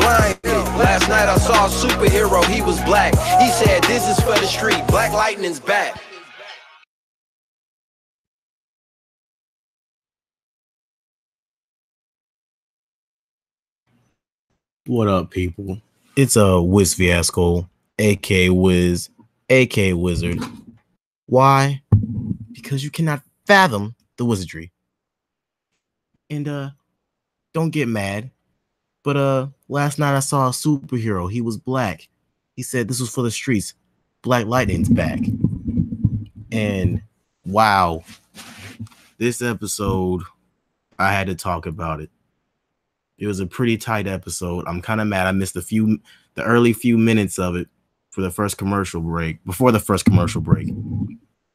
blinded. Last night I saw a superhero, he was black. He said, this is for the street, Black Lightning's back. What up, people? It's Wiz Fiasco, aka Wiz, aka Wizard. Why? Because you cannot fathom the wizardry. And don't get mad. But last night I saw a superhero. He was black. He said this was for the streets. Black Lightning's back. And wow, this episode, I had to talk about it. It was a pretty tight episode. I'm kind of mad I missed the early few minutes of it before the first commercial break.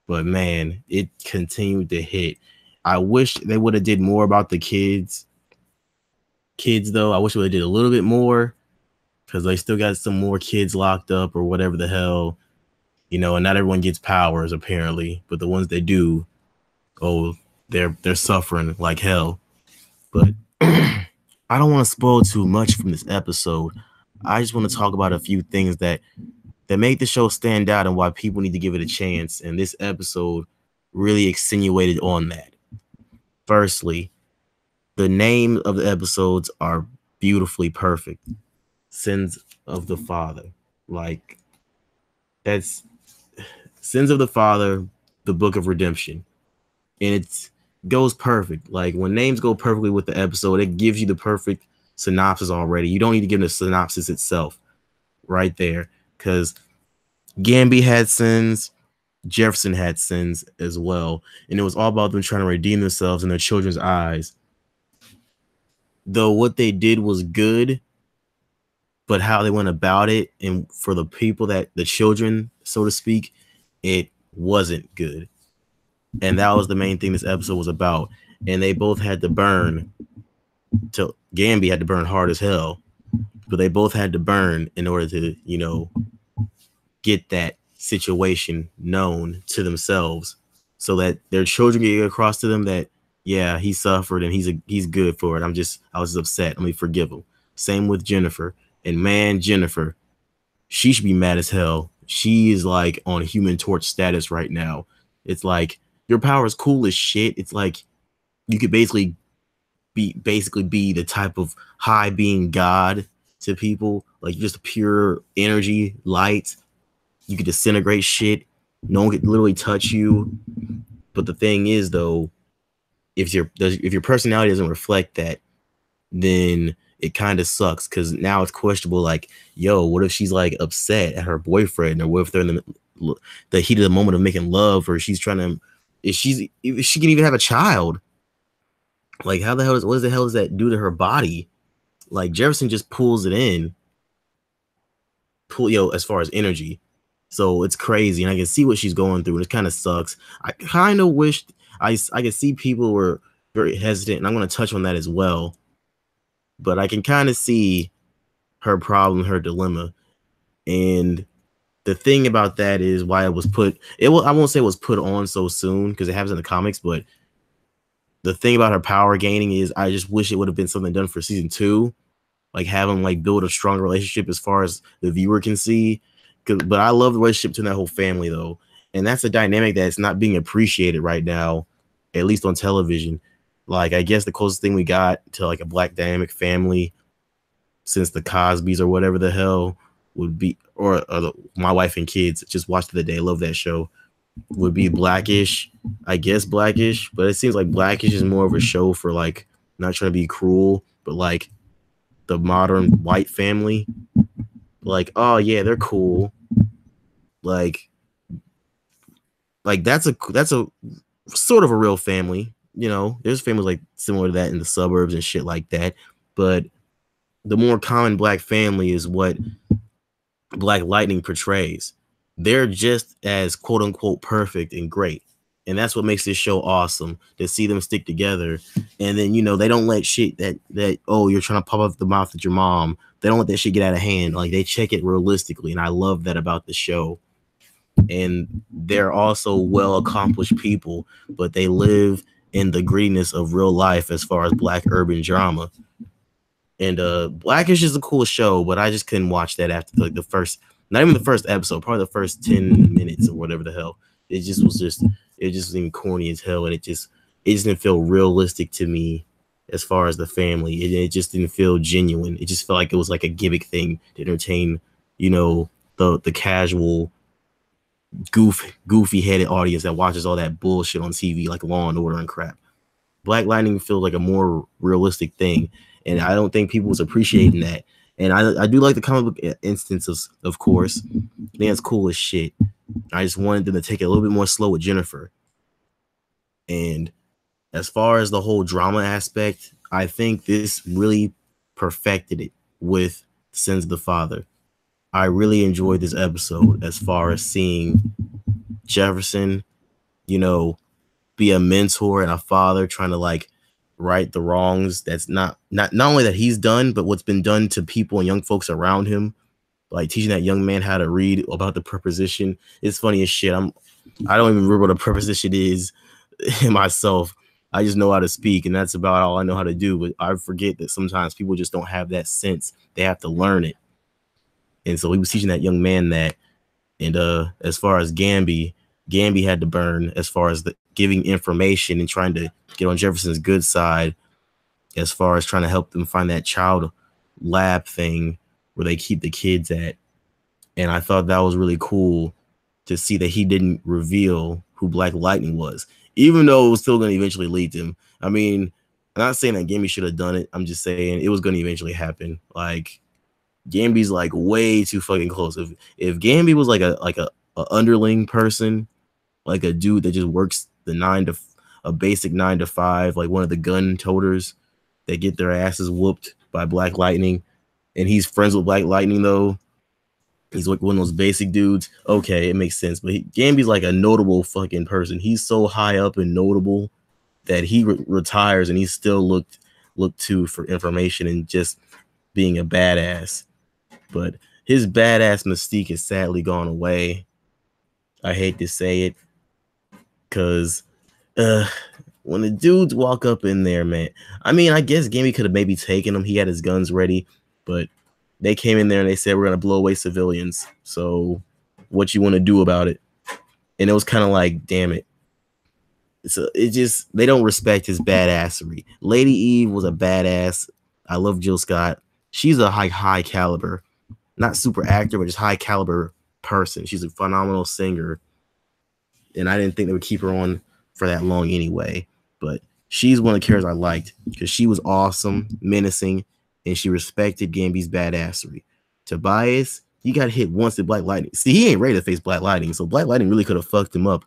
But man, it continued to hit. I wish they would have did more about the kids. Though, I wish they would have did a little bit more, because they still got some more kids locked up or whatever the hell, and not everyone gets powers apparently, but the ones that do, they're suffering like hell. But I don't want to spoil too much from this episode. I just want to talk about a few things that make the show stand out and why people need to give it a chance. And this episode really accentuated on that. Firstly, the name of the episodes are beautifully perfect. Sins of the Father. Like, that's Sins of the Father, the Book of Redemption. And it goes perfect. Like, when names go perfectly with the episode, it gives you the perfect synopsis already. You don't need to give the synopsis itself right there, because Gambi had sins, Jefferson had sins as well, and it was all about them trying to redeem themselves in their children's eyes. Though what they did was good, but how they went about it, and for the people, that the children, so to speak, it wasn't good. And that was the main thing this episode was about. And they both had to burn. Gambi had to burn hard as hell, but they both had to burn in order to, get that situation known to themselves, so that their children get across to them that, yeah, he suffered and he's good for it. I was just upset. Let me forgive him. Same with Jennifer. And man, Jennifer, she should be mad as hell. She is like on Human Torch status right now. It's like, your power is cool as shit. It's like you could basically be the type of high being God to people. Like, just pure energy, light. You could disintegrate shit. No one could literally touch you. But the thing is, though, if your personality doesn't reflect that, then it kind of sucks, because now it's questionable. Like, yo, what if she's like upset at her boyfriend, or what if they're in the heat of the moment of making love, or she's trying to, if she can even have a child? Like, what the hell does that do to her body? Like, Jefferson just pulls it in, as far as energy. So it's crazy, and I can see what she's going through, and it kind of sucks. I kind of wished I could see people were very hesitant, and I'm going to touch on that as well. But I can kind of see her problem, her dilemma. And the thing about that is why it was I won't say it was put on so soon, because it happens in the comics, but the thing about her power gaining is I just wish it would have been something done for season 2. Like, have them like build a strong relationship as far as the viewer can see. But I love the relationship between that whole family, though. And that's a dynamic that's not being appreciated right now, at least on television. Like, I guess the closest thing we got to like a black dynamic family since the Cosbys or whatever the hell would be, or My Wife and Kids, just watched the other day, love that show, would be Blackish. I guess Blackish, but it seems like Blackish is more of a show for, like, not trying to be cruel, but like the modern white family. Like, oh yeah, they're cool. Like that's a sort of a real family. There's families like similar to that in the suburbs and shit like that. But the more common black family is what Black Lightning portrays. They're just as quote unquote perfect and great. And that's what makes this show awesome, to see them stick together. And then, they don't let shit that, oh, you're trying to pop up the mouth at your mom. They don't let that shit get out of hand. Like, they check it realistically. And I love that about the show. And they're also well-accomplished people, but they live in the grittiness of real life as far as black urban drama. And Blackish is a cool show, but I just couldn't watch that after like the first, not even the first episode, probably the first 10 minutes or whatever the hell. It just seemed corny as hell, and it just didn't feel realistic to me as far as the family. It just didn't feel genuine. It just felt like it was like a gimmick thing to entertain, you know, the casual goofy headed audience that watches all that bullshit on TV like Law and Order and crap. Black Lightning feels like a more realistic thing, and I don't think people was appreciating that. And I do like the comic book instances, of course. I think it's cool as shit. I just wanted them to take it a little bit more slow with Jennifer. And as far as the whole drama aspect, I think this really perfected it with Sins of the Father. I really enjoyed this episode as far as seeing Jefferson, you know, be a mentor and a father trying to like right the wrongs that's not only that he's done, but what's been done to people and young folks around him, like teaching that young man how to read about the preposition. It's funny as shit. I don't even remember what a preposition is myself. I just know how to speak, and that's about all I know how to do. But I forget that sometimes people just don't have that sense. They have to learn it. And so he was teaching that young man that. And as far as Gambi had to burn as far as the giving information and trying to get on Jefferson's good side as far as trying to help them find that child lab thing where they keep the kids at. And I thought that was really cool to see that he didn't reveal who Black Lightning was, even though it was still going to eventually lead to him. I mean, I'm not saying that Gambi should have done it. I'm just saying it was going to eventually happen. Like, Gambi's like way too fucking close. If Gambi was like a underling person, like a dude that just works a basic 9 to 5, like one of the gun toters that get their asses whooped by Black Lightning, and he's friends with Black Lightning though. He's like one of those basic dudes. Okay, it makes sense. But Gambi's like a notable fucking person. He's so high up and notable that he retires and he's still looked to for information and just being a badass. But his badass mystique has sadly gone away. I hate to say it, because when the dudes walk up in there, man, I mean, I guess Gambi could have maybe taken him. He had his guns ready, but they came in there and they said, we're going to blow away civilians. So what you want to do about it? And it was kind of like, damn it. So they don't respect his badassery. Lady Eve was a badass. I love Jill Scott. She's a high caliber, not super actor, but just high caliber person. She's a phenomenal singer. And I didn't think they would keep her on for that long anyway. But she's one of the characters I liked because she was awesome, menacing, and she respected Gambi's badassery. Tobias, he got hit once at Black Lightning. See, he ain't ready to face Black Lightning, so Black Lightning really could have fucked him up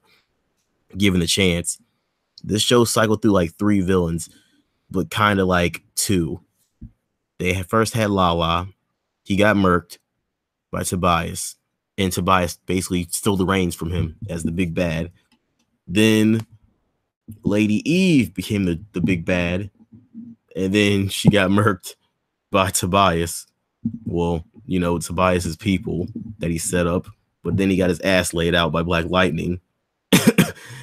given the chance. This show cycled through like 3 villains, but kind of like 2. They first had Lala. He got murked by Tobias, and Tobias basically stole the reins from him as the big bad. Then Lady Eve became the big bad, and then she got murked by Tobias. Well, you know, Tobias's people that he set up, but then he got his ass laid out by Black Lightning.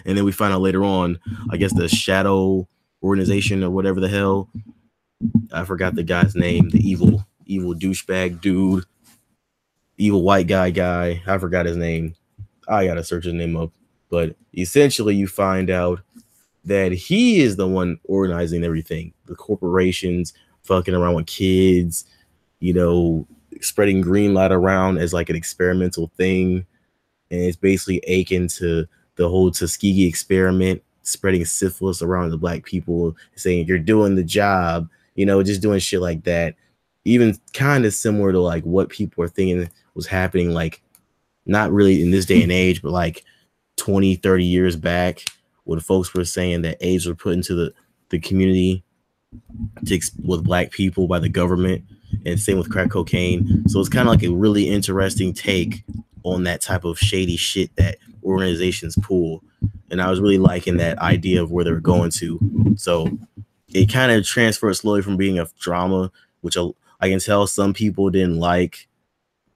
And then we find out later on, I guess the Shadow Organization or whatever the hell, I forgot the guy's name, the evil douchebag dude, evil white guy. I forgot his name. I gotta search his name up. But essentially, you find out that he is the one organizing everything. The corporations fucking around with kids, you know, spreading green light around as like an experimental thing. And it's basically akin to the whole Tuskegee experiment, spreading syphilis around the Black people, saying you're doing the job, you know, just doing shit like that. Even kind of similar to like what people are thinking was happening, like not really in this day and age, but like 20, 30 years back when folks were saying that AIDS were put into the community with Black people by the government, and same with crack cocaine. So it's kind of like a really interesting take on that type of shady shit that organizations pull. And I was really liking that idea of where they were going to. So it kind of transferred slowly from being a drama, which I can tell some people didn't like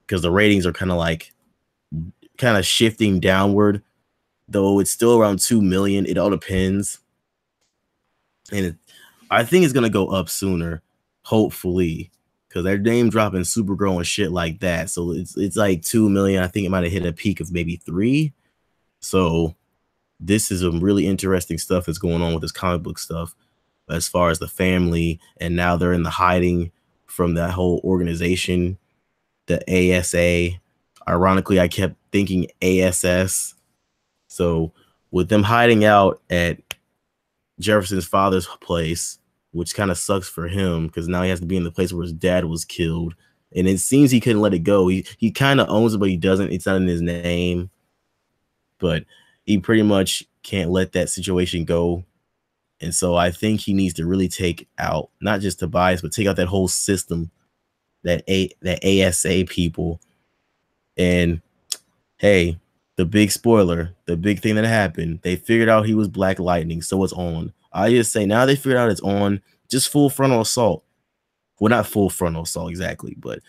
because the ratings are kind of shifting downward, though it's still around 2 million. It all depends. And I think it's going to go up sooner. hopefully, because they're name dropping Supergirl and shit like that. So it's like 2 million. I think it might have hit a peak of maybe 3. So this is some really interesting stuff that's going on with this comic book stuff as far as the family, and now they're in the hiding from that whole organization, the ASA. Ironically, I kept thinking ASS. So with them hiding out at Jefferson's father's place, which kind of sucks for him because now he has to be in the place where his dad was killed. And it seems he couldn't let it go. He kind of owns it, but he doesn't. It's not in his name. But he pretty much can't let that situation go. And so I think he needs to really take out, not just Tobias, but take out that whole system, that ASA people. And hey, the big spoiler, the big thing that happened, they figured out he was Black Lightning, so it's on. I just say now they figured out it's on, just full frontal assault. Well, not full frontal assault exactly, but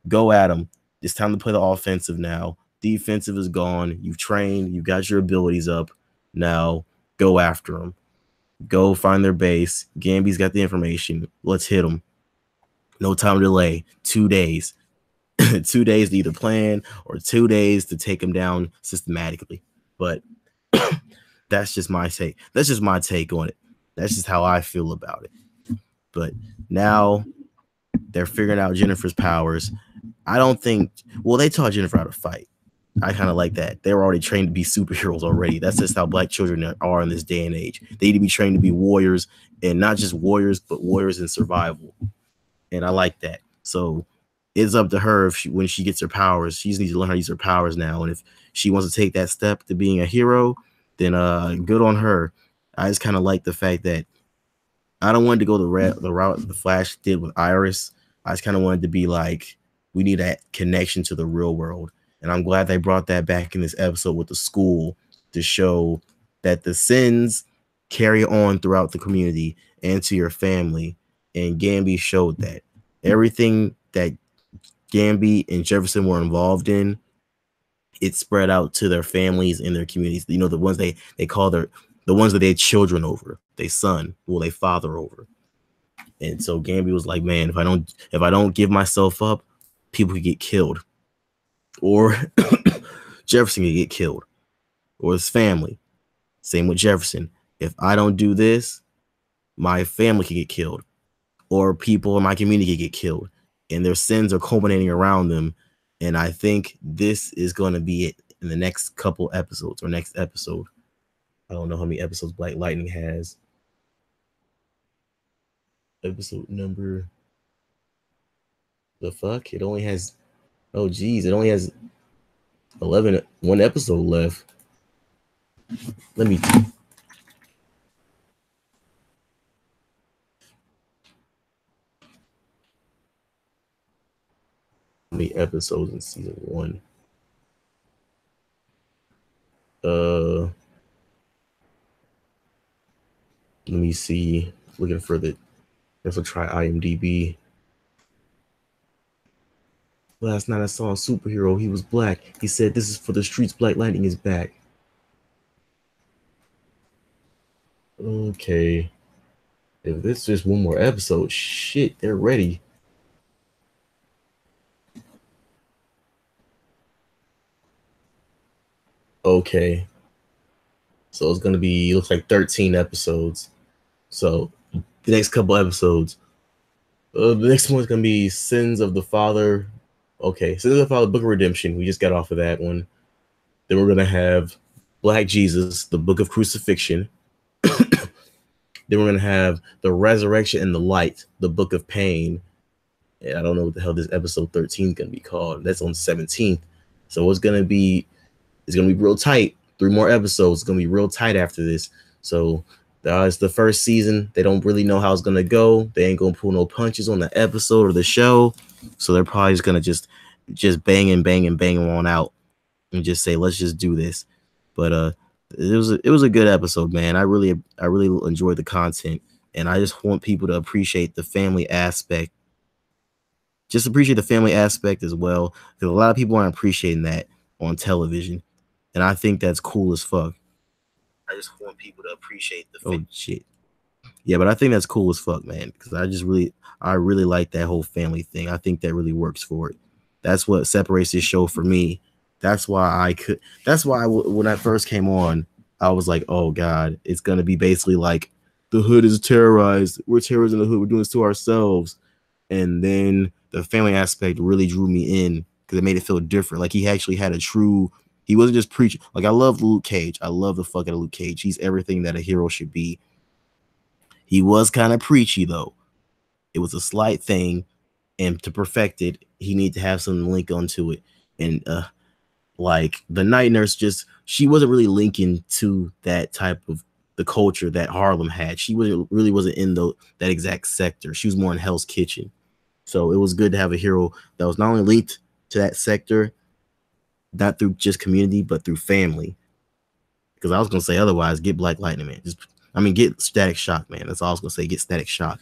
go at him. It's time to play the offensive now. Defensive is gone. You've trained, you got your abilities up. Now go after them. Go find their base. Gambi's got the information. Let's hit them. No time to delay. 2 days. 2 days to either plan or 2 days to take them down systematically. But that's just my take. That's just my take on it. That's just how I feel about it. But now they're figuring out Jennifer's powers. I don't think, well, they taught Jennifer how to fight. I kind of like that. They were already trained to be superheroes already. That's just how Black children are in this day and age. They need to be trained to be warriors, and not just warriors, but warriors in survival. And I like that. So it's up to her when she gets her powers. She just needs to learn how to use her powers now. And if she wants to take that step to being a hero, then good on her. I just kind of like the fact that I don't want to go the route the Flash did with Iris. I just kind of wanted to be like, we need that connection to the real world. And I'm glad they brought that back in this episode with the school to show that the sins carry on throughout the community and to your family. And Gambi showed that. Everything that Gambi and Jefferson were involved in, it spread out to their families and their communities. The ones they call the ones that they had children over, they son, well, they father over. And so Gambi was like, man, if I don't give myself up, people could get killed. Or Jefferson could get killed, or his family. Same with Jefferson. If I don't do this, my family could get killed, or people in my community could get killed, and their sins are culminating around them. And I think this is going to be it in the next couple episodes or next episode. I don't know how many episodes Black Lightning has. Episode number. The fuck? It only has. Oh, geez. It only has 1 episode left. Let me. How many episodes in season 1? Let me see. Looking for the. Let's try IMDb. Last night I saw a superhero. He was black. He said, "This is for the streets. Black Lightning is back." Okay. If this is just 1 more episode, shit, they're ready. Okay. So it's going to be, looks like 13 episodes. So the next couple episodes. The next one's going to be Sins of the Father. Okay, Sins of the Father, Book of Redemption. We just got off of that one. Then we're going to have Black Jesus, the Book of Crucifixion. Then we're going to have the Resurrection and the Light, the Book of Pain. And I don't know what the hell this episode 13 is going to be called. That's on the 17th. So it's going to be real tight. 3 more episodes. It's going to be real tight after this. So it's the first season. They don't really know how it's going to go. They ain't going to pull no punches on the episode or the show. So they're probably just going to just bang on out and just say, let's just do this. But it was a good episode, man. I really enjoyed the content, and I just want people to appreciate the family aspect. Just appreciate the family aspect as well, because a lot of people aren't appreciating that on television, and I think that's cool as fuck. I just want people to appreciate the. Oh shit! Yeah, but I think that's cool as fuck, man. Because I really like that whole family thing. I think that really works for it. That's what separates this show for me. That's why I could. That's why when I first came on, I was like, oh god, it's gonna be basically like the hood is terrorized. We're terrorists in the hood. We're doing this to ourselves. And then the family aspect really drew me in because it made it feel different. Like he actually had a true. He wasn't just preaching. Like I love Luke Cage. I love the fucking Luke Cage. He's everything that a hero should be. He was kind of preachy though. It was a slight thing, and to perfect it, he needed to have some link onto it. And like the night nurse, just she wasn't really linking to that type of the culture that Harlem had. She really wasn't in that exact sector. She was more in Hell's Kitchen. So it was good to have a hero that was not only linked to that sector, not through just community, but through family. Because I was gonna say otherwise, get Black Lightning, man. Get Static Shock, man. That's all I was gonna say. Get Static Shock.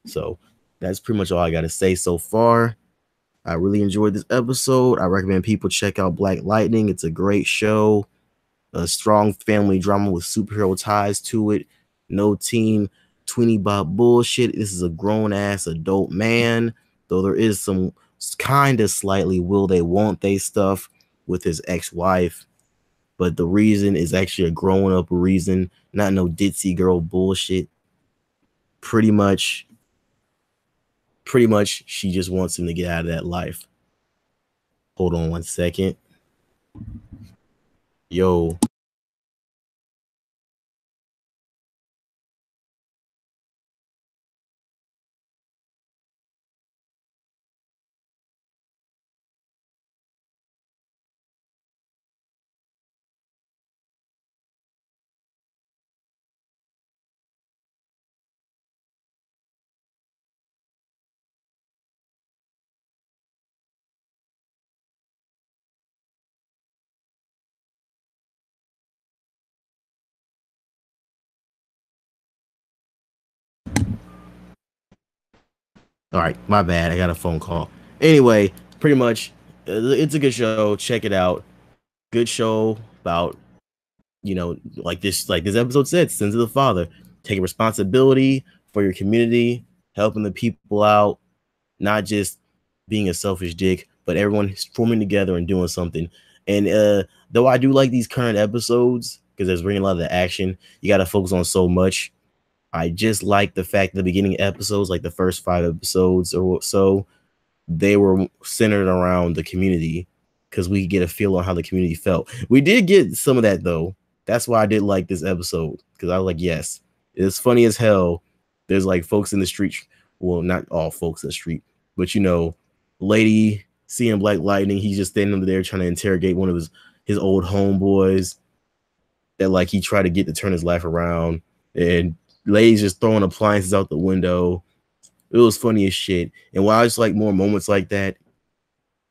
So that's pretty much all I gotta say so far. I really enjoyed this episode. I recommend people check out Black Lightning. It's a great show, a strong family drama with superhero ties to it. No teen tweeny bop bullshit. This is a grown ass adult man, though there is some kind of slightly will they won't they stuff with his ex-wife, but the reason is actually a grown up reason, not no ditzy girl bullshit. Pretty much she just wants him to get out of that life. Hold on 1 second. Yo. All right, my bad. I got a phone call. Anyway, pretty much, it's a good show. Check it out. Good show about, like this episode said, sins of the father, taking responsibility for your community, helping the people out, not just being a selfish dick, but everyone forming together and doing something. And though I do like these current episodes because there's bringing a lot of the action, you got to focus on so much. I just like the fact the beginning episodes, like the first 5 episodes or so, they were centered around the community because we get a feel on how the community felt. We did get some of that though. That's why I did like this episode because I was like, yes, it's funny as hell. There's like folks in the street. Well, not all folks in the street, but lady seeing Black Lightning, he's just standing over there trying to interrogate one of his old homeboys that like he tried to get to turn his life around, and lady's just throwing appliances out the window. It was funny as shit. And while I just like more moments like that,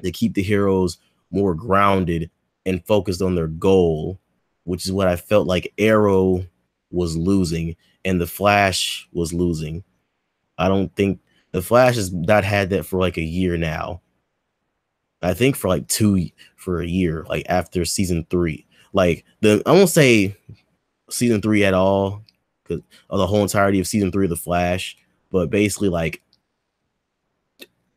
they keep the heroes more grounded and focused on their goal, which is what I felt like Arrow was losing and the Flash was losing. I don't think the Flash has not had that for like a year now. I think for a year, like after season 3. Like I won't say season 3 at all, because of the whole entirety of season 3 of the Flash, but basically like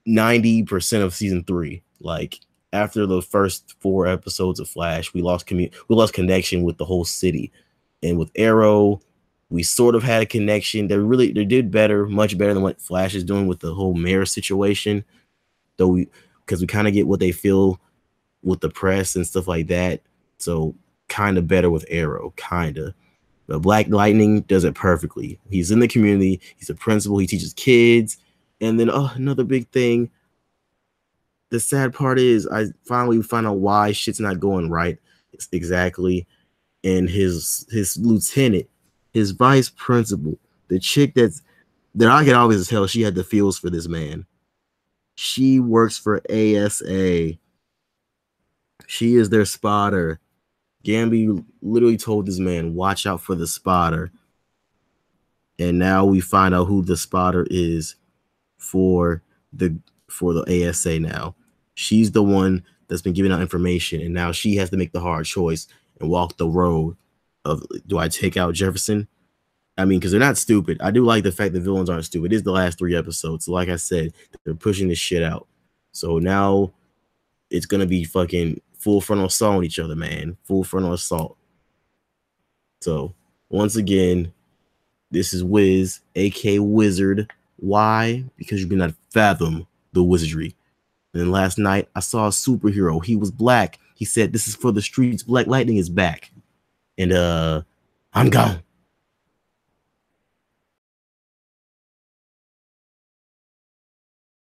90% of season 3. Like after the first 4 episodes of Flash, we lost connection with the whole city. And with Arrow, we sort of had a connection. They did better, much better than what Flash is doing with the whole mayor situation. Though because we kind of get what they feel with the press and stuff like that. So kind of better with Arrow, kind of. But Black Lightning does it perfectly. He's in the community. He's a principal. He teaches kids. And then another big thing. The sad part is I finally find out why shit's not going right. Exactly. And his lieutenant, his vice principal, the chick that I get always tell she had the feels for this man. She works for ASA. She is their spotter. Gambi literally told this man, watch out for the spotter. And now we find out who the spotter is for the ASA now. She's the one that's been giving out information, and now she has to make the hard choice and walk the road of, do I take out Jefferson I mean, because they're not stupid. I do like the fact that villains aren't stupid. It is the last 3 episodes. So like I said, they're pushing this shit out. So now it's gonna be fucking full frontal assault on each other, man. Full frontal assault. So once again, this is Wiz, aka Wizard. Why? Because you cannot fathom the wizardry. And then last night I saw a superhero. He was black. He said, "This is for the streets. Black Lightning is back." And I'm gone.